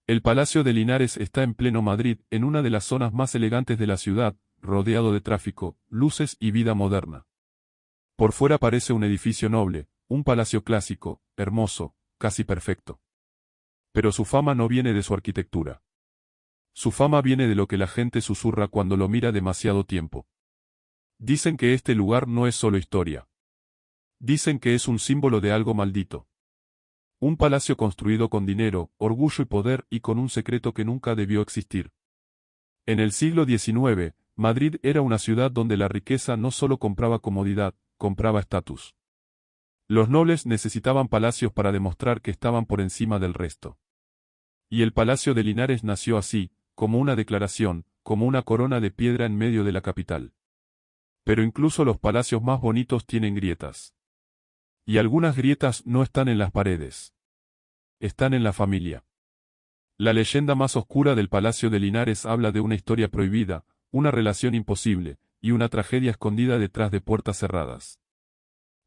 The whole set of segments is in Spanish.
El Palacio de Linares está en pleno Madrid, en una de las zonas más elegantes de la ciudad, rodeado de tráfico, luces y vida moderna. Por fuera parece un edificio noble, un palacio clásico, hermoso, casi perfecto. Pero su fama no viene de su arquitectura. Su fama viene de lo que la gente susurra cuando lo mira demasiado tiempo. Dicen que este lugar no es solo historia. Dicen que es un símbolo de algo maldito. Un palacio construido con dinero, orgullo y poder y con un secreto que nunca debió existir. En el siglo XIX, Madrid era una ciudad donde la riqueza no solo compraba comodidad, compraba estatus. Los nobles necesitaban palacios para demostrar que estaban por encima del resto. Y el Palacio de Linares nació así, como una declaración, como una corona de piedra en medio de la capital. Pero incluso los palacios más bonitos tienen grietas. Y algunas grietas no están en las paredes. Están en la familia. La leyenda más oscura del Palacio de Linares habla de una historia prohibida, una relación imposible, y una tragedia escondida detrás de puertas cerradas.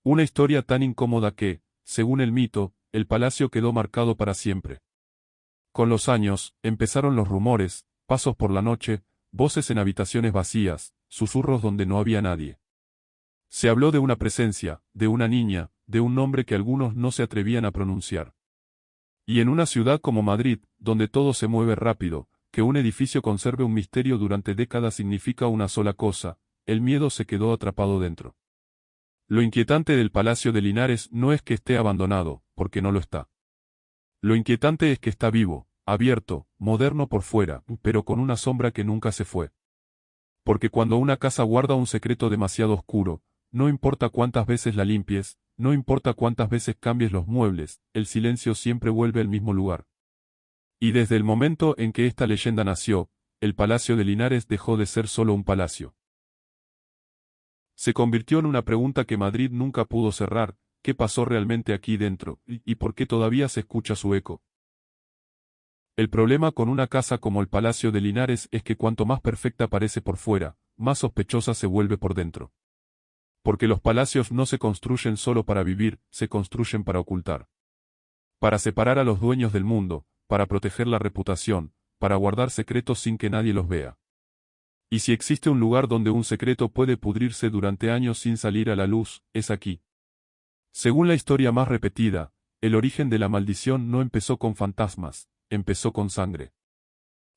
Una historia tan incómoda que, según el mito, el palacio quedó marcado para siempre. Con los años, empezaron los rumores, pasos por la noche, voces en habitaciones vacías, susurros donde no había nadie. Se habló de una presencia, de una niña, de un nombre que algunos no se atrevían a pronunciar. Y en una ciudad como Madrid, donde todo se mueve rápido, que un edificio conserve un misterio durante décadas significa una sola cosa: el miedo se quedó atrapado dentro. Lo inquietante del Palacio de Linares no es que esté abandonado, porque no lo está. Lo inquietante es que está vivo, abierto, moderno por fuera, pero con una sombra que nunca se fue. Porque cuando una casa guarda un secreto demasiado oscuro, no importa cuántas veces la limpies, no importa cuántas veces cambies los muebles, el silencio siempre vuelve al mismo lugar. Y desde el momento en que esta leyenda nació, el Palacio de Linares dejó de ser solo un palacio. Se convirtió en una pregunta que Madrid nunca pudo cerrar: ¿qué pasó realmente aquí dentro, y por qué todavía se escucha su eco? El problema con una casa como el Palacio de Linares es que cuanto más perfecta parece por fuera, más sospechosa se vuelve por dentro. Porque los palacios no se construyen solo para vivir, se construyen para ocultar. Para separar a los dueños del mundo, para proteger la reputación, para guardar secretos sin que nadie los vea. Y si existe un lugar donde un secreto puede pudrirse durante años sin salir a la luz, es aquí. Según la historia más repetida, el origen de la maldición no empezó con fantasmas, empezó con sangre.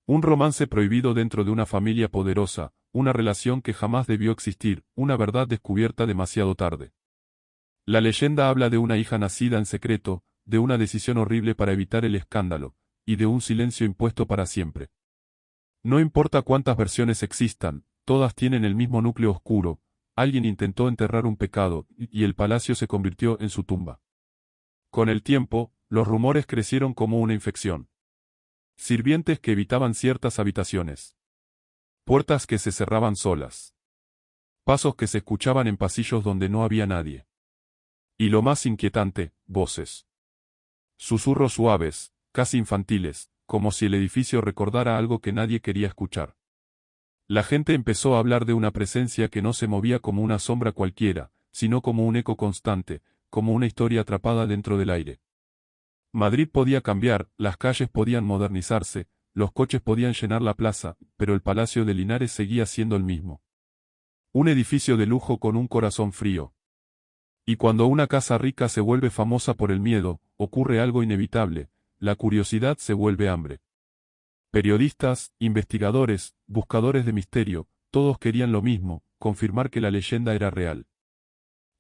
Un romance prohibido dentro de una familia poderosa, una relación que jamás debió existir, una verdad descubierta demasiado tarde. La leyenda habla de una hija nacida en secreto, de una decisión horrible para evitar el escándalo, y de un silencio impuesto para siempre. No importa cuántas versiones existan, todas tienen el mismo núcleo oscuro: alguien intentó enterrar un pecado, y el palacio se convirtió en su tumba. Con el tiempo, los rumores crecieron como una infección. Sirvientes que evitaban ciertas habitaciones. Puertas que se cerraban solas. Pasos que se escuchaban en pasillos donde no había nadie. Y lo más inquietante, voces. Susurros suaves, casi infantiles, como si el edificio recordara algo que nadie quería escuchar. La gente empezó a hablar de una presencia que no se movía como una sombra cualquiera, sino como un eco constante, como una historia atrapada dentro del aire. Madrid podía cambiar, las calles podían modernizarse, los coches podían llenar la plaza, pero el Palacio de Linares seguía siendo el mismo. Un edificio de lujo con un corazón frío. Y cuando una casa rica se vuelve famosa por el miedo, ocurre algo inevitable: la curiosidad se vuelve hambre. Periodistas, investigadores, buscadores de misterio, todos querían lo mismo: confirmar que la leyenda era real.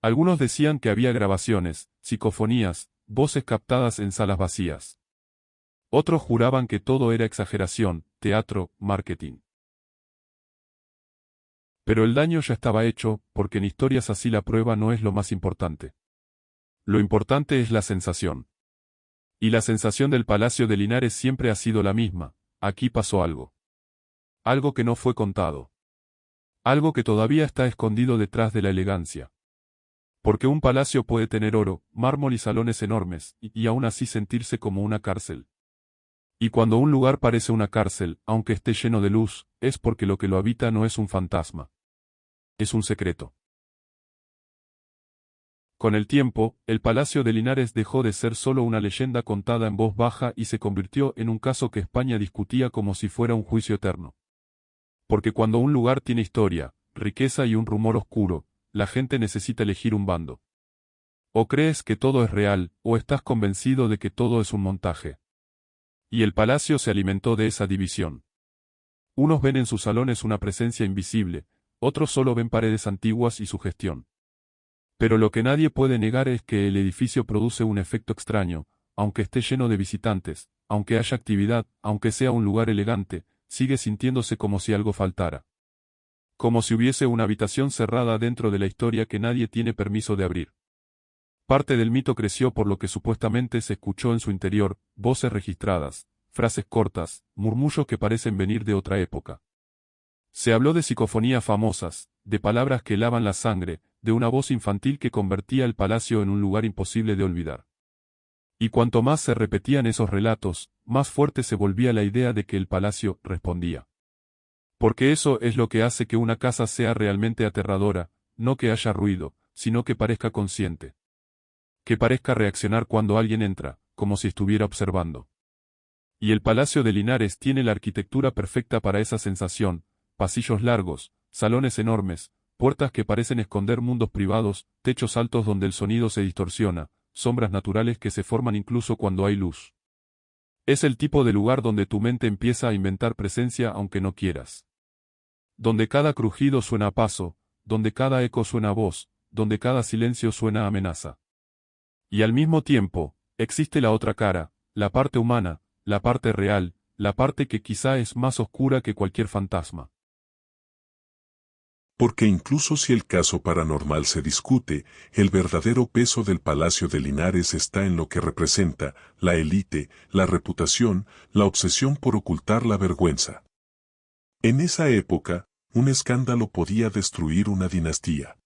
Algunos decían que había grabaciones, psicofonías, voces captadas en salas vacías. Otros juraban que todo era exageración, teatro, marketing. Pero el daño ya estaba hecho, porque en historias así la prueba no es lo más importante. Lo importante es la sensación. Y la sensación del Palacio de Linares siempre ha sido la misma: aquí pasó algo. Algo que no fue contado. Algo que todavía está escondido detrás de la elegancia. Porque un palacio puede tener oro, mármol y salones enormes, y aún así sentirse como una cárcel. Y cuando un lugar parece una cárcel, aunque esté lleno de luz, es porque lo que lo habita no es un fantasma. Es un secreto. Con el tiempo, el Palacio de Linares dejó de ser solo una leyenda contada en voz baja y se convirtió en un caso que España discutía como si fuera un juicio eterno. Porque cuando un lugar tiene historia, riqueza y un rumor oscuro, la gente necesita elegir un bando. O crees que todo es real, o estás convencido de que todo es un montaje. Y el palacio se alimentó de esa división. Unos ven en sus salones una presencia invisible, otros solo ven paredes antiguas y su gestión. Pero lo que nadie puede negar es que el edificio produce un efecto extraño, aunque esté lleno de visitantes, aunque haya actividad, aunque sea un lugar elegante, sigue sintiéndose como si algo faltara. Como si hubiese una habitación cerrada dentro de la historia que nadie tiene permiso de abrir. Parte del mito creció por lo que supuestamente se escuchó en su interior, voces registradas, frases cortas, murmullos que parecen venir de otra época. Se habló de psicofonías famosas, de palabras que helaban la sangre, de una voz infantil que convertía el palacio en un lugar imposible de olvidar. Y cuanto más se repetían esos relatos, más fuerte se volvía la idea de que el palacio respondía. Porque eso es lo que hace que una casa sea realmente aterradora, no que haya ruido, sino que parezca consciente. Que parezca reaccionar cuando alguien entra, como si estuviera observando. Y el Palacio de Linares tiene la arquitectura perfecta para esa sensación, pasillos largos, salones enormes, puertas que parecen esconder mundos privados, techos altos donde el sonido se distorsiona, sombras naturales que se forman incluso cuando hay luz. Es el tipo de lugar donde tu mente empieza a inventar presencia aunque no quieras. Donde cada crujido suena a paso, donde cada eco suena a voz, donde cada silencio suena a amenaza. Y al mismo tiempo, existe la otra cara, la parte humana, la parte real, la parte que quizá es más oscura que cualquier fantasma. Porque incluso si el caso paranormal se discute, el verdadero peso del Palacio de Linares está en lo que representa, la élite, la reputación, la obsesión por ocultar la vergüenza. En esa época, un escándalo podía destruir una dinastía.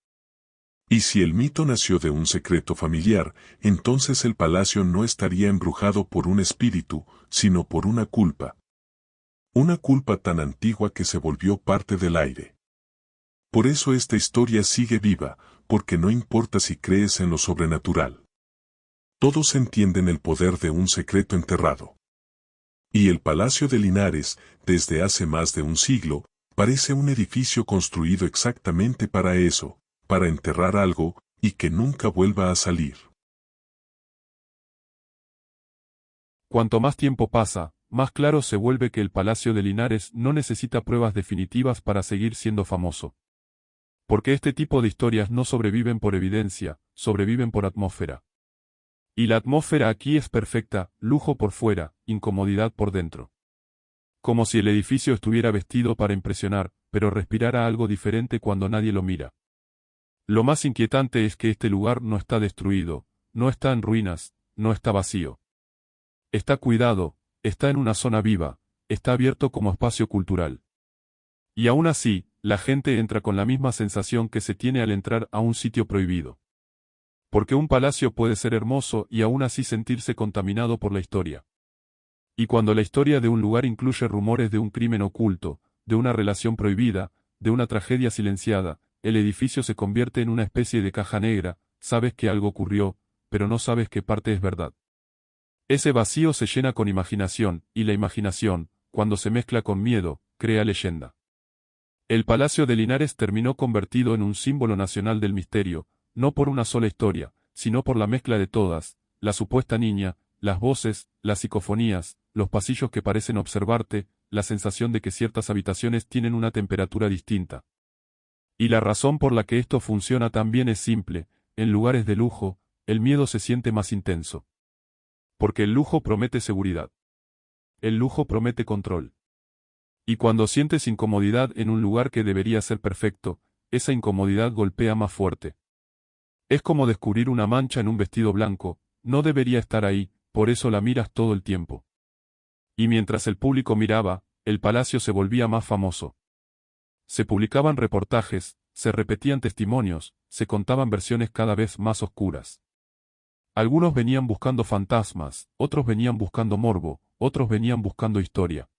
Y si el mito nació de un secreto familiar, entonces el palacio no estaría embrujado por un espíritu, sino por una culpa. Una culpa tan antigua que se volvió parte del aire. Por eso esta historia sigue viva, porque no importa si crees en lo sobrenatural. Todos entienden el poder de un secreto enterrado. Y el Palacio de Linares, desde hace más de un siglo, parece un edificio construido exactamente para eso, para enterrar algo, y que nunca vuelva a salir. Cuanto más tiempo pasa, más claro se vuelve que el Palacio de Linares no necesita pruebas definitivas para seguir siendo famoso. Porque este tipo de historias no sobreviven por evidencia, sobreviven por atmósfera. Y la atmósfera aquí es perfecta, lujo por fuera, incomodidad por dentro. Como si el edificio estuviera vestido para impresionar, pero respirara algo diferente cuando nadie lo mira. Lo más inquietante es que este lugar no está destruido, no está en ruinas, no está vacío. Está cuidado, está en una zona viva, está abierto como espacio cultural. Y aún así, la gente entra con la misma sensación que se tiene al entrar a un sitio prohibido. Porque un palacio puede ser hermoso y aún así sentirse contaminado por la historia. Y cuando la historia de un lugar incluye rumores de un crimen oculto, de una relación prohibida, de una tragedia silenciada, el edificio se convierte en una especie de caja negra, sabes que algo ocurrió, pero no sabes qué parte es verdad. Ese vacío se llena con imaginación, y la imaginación, cuando se mezcla con miedo, crea leyenda. El Palacio de Linares terminó convertido en un símbolo nacional del misterio, no por una sola historia, sino por la mezcla de todas, la supuesta niña, las voces, las psicofonías, los pasillos que parecen observarte, la sensación de que ciertas habitaciones tienen una temperatura distinta. Y la razón por la que esto funciona tan bien es simple, en lugares de lujo, el miedo se siente más intenso. Porque el lujo promete seguridad. El lujo promete control. Y cuando sientes incomodidad en un lugar que debería ser perfecto, esa incomodidad golpea más fuerte. Es como descubrir una mancha en un vestido blanco, no debería estar ahí, por eso la miras todo el tiempo. Y mientras el público miraba, el palacio se volvía más famoso. Se publicaban reportajes, se repetían testimonios, se contaban versiones cada vez más oscuras. Algunos venían buscando fantasmas, otros venían buscando morbo, otros venían buscando historia.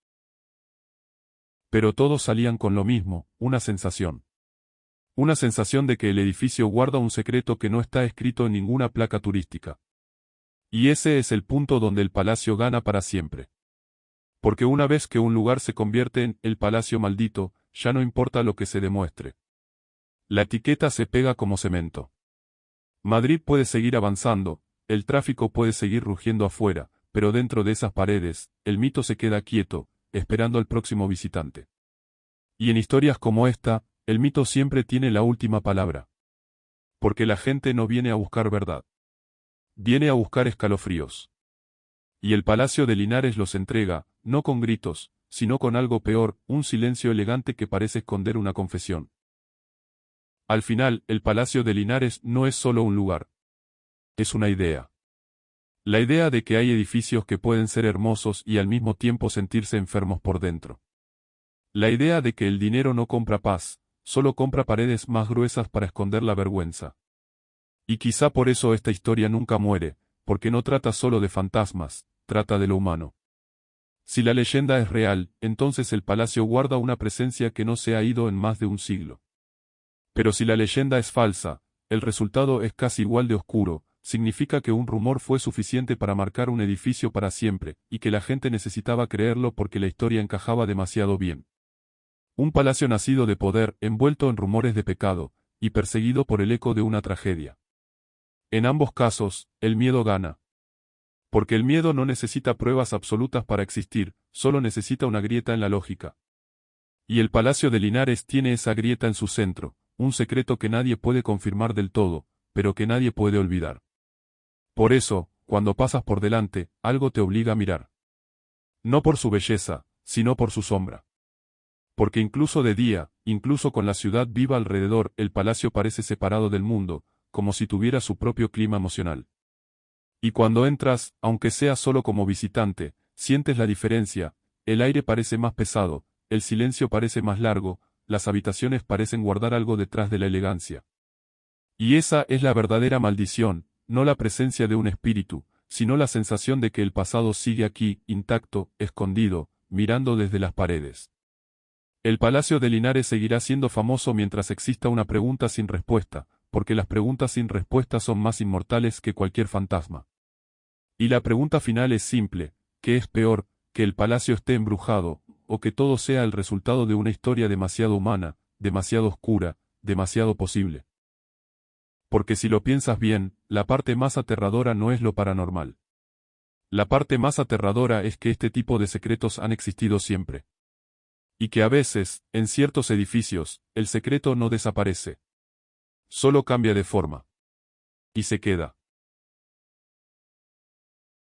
Pero todos salían con lo mismo, una sensación. Una sensación de que el edificio guarda un secreto que no está escrito en ninguna placa turística. Y ese es el punto donde el palacio gana para siempre. Porque una vez que un lugar se convierte en el palacio maldito, ya no importa lo que se demuestre. La etiqueta se pega como cemento. Madrid puede seguir avanzando, el tráfico puede seguir rugiendo afuera, pero dentro de esas paredes, el mito se queda quieto, esperando al próximo visitante. Y en historias como esta, el mito siempre tiene la última palabra. Porque la gente no viene a buscar verdad. Viene a buscar escalofríos. Y el Palacio de Linares los entrega, no con gritos, sino con algo peor, un silencio elegante que parece esconder una confesión. Al final, el Palacio de Linares no es solo un lugar. Es una idea. La idea de que hay edificios que pueden ser hermosos y al mismo tiempo sentirse enfermos por dentro. La idea de que el dinero no compra paz, solo compra paredes más gruesas para esconder la vergüenza. Y quizá por eso esta historia nunca muere, porque no trata solo de fantasmas, trata de lo humano. Si la leyenda es real, entonces el palacio guarda una presencia que no se ha ido en más de un siglo. Pero si la leyenda es falsa, el resultado es casi igual de oscuro, significa que un rumor fue suficiente para marcar un edificio para siempre, y que la gente necesitaba creerlo porque la historia encajaba demasiado bien. Un palacio nacido de poder, envuelto en rumores de pecado, y perseguido por el eco de una tragedia. En ambos casos, el miedo gana. Porque el miedo no necesita pruebas absolutas para existir, solo necesita una grieta en la lógica. Y el Palacio de Linares tiene esa grieta en su centro, un secreto que nadie puede confirmar del todo, pero que nadie puede olvidar. Por eso, cuando pasas por delante, algo te obliga a mirar. No por su belleza, sino por su sombra. Porque incluso de día, incluso con la ciudad viva alrededor, el palacio parece separado del mundo, como si tuviera su propio clima emocional. Y cuando entras, aunque sea solo como visitante, sientes la diferencia, el aire parece más pesado, el silencio parece más largo, las habitaciones parecen guardar algo detrás de la elegancia. Y esa es la verdadera maldición, no la presencia de un espíritu, sino la sensación de que el pasado sigue aquí, intacto, escondido, mirando desde las paredes. El Palacio de Linares seguirá siendo famoso mientras exista una pregunta sin respuesta, porque las preguntas sin respuesta son más inmortales que cualquier fantasma. Y la pregunta final es simple, ¿qué es peor, que el palacio esté embrujado, o que todo sea el resultado de una historia demasiado humana, demasiado oscura, demasiado posible? Porque si lo piensas bien, la parte más aterradora no es lo paranormal. La parte más aterradora es que este tipo de secretos han existido siempre. Y que a veces, en ciertos edificios, el secreto no desaparece. Solo cambia de forma. Y se queda.